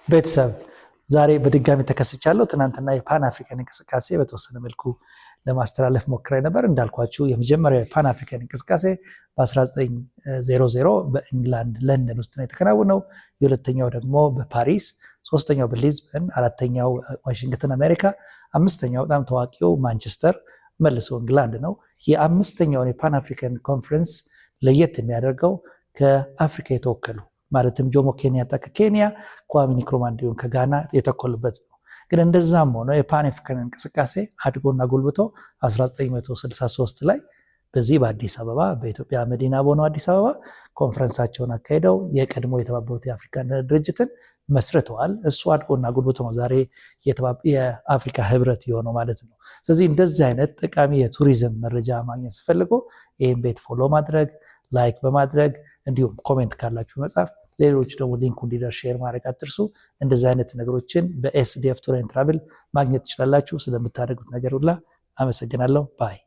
ቤተሰብ ዛሬ በድጋሚ ተከስቻለሁ። ትናንትና የፓን አፍሪካን እንቅስቃሴ በተወሰነ መልኩ ለማስተላለፍ ሞክሬ ነበር። እንዳልኳችሁ የመጀመሪያው የፓን አፍሪካን እንቅስቃሴ በ1900 በእንግላንድ ለንደን ውስጥ ነው የተከናወነው። የሁለተኛው ደግሞ በፓሪስ፣ ሶስተኛው በሊዝበን፣ አራተኛው ዋሽንግተን አሜሪካ፣ አምስተኛው በጣም ታዋቂው ማንቸስተር መልሶ እንግላንድ ነው። የአምስተኛውን የፓን አፍሪካን ኮንፈረንስ ለየት የሚያደርገው ከአፍሪካ የተወከሉ ማለትም ጆሞ ኬንያታ ከኬንያ፣ ኳሚ ንክሩማ እንዲሁም ከጋና የተወከሉበት ነው። ግን እንደዛም ሆኖ የፓን አፍሪካን እንቅስቃሴ አድጎና ጎልብቶ 1963 ላይ በዚህ በአዲስ አበባ በኢትዮጵያ መዲና በሆነው አዲስ አበባ ኮንፈረንሳቸውን አካሂደው የቀድሞ የተባበሩት የአፍሪካ ድርጅትን መስርተዋል። እሱ አድጎና ጎልብቶ ነው ዛሬ የአፍሪካ ህብረት የሆነው ማለት ነው። ስለዚህ እንደዚህ አይነት ጠቃሚ የቱሪዝም መረጃ ማግኘት ሲፈልጉ ይህን ቤት ፎሎ ማድረግ፣ ላይክ በማድረግ እንዲሁም ኮሜንት ካላችሁ መጻፍ፣ ሌሎች ደግሞ ሊንኩ እንዲደርስ ሼር ማድረግ አትርሱ። እንደዚህ አይነት ነገሮችን በኤስዲኤፍ ቱር ኤንድ ትራቭል ማግኘት ትችላላችሁ። ስለምታደርጉት ነገር ሁላ አመሰግናለሁ ባይ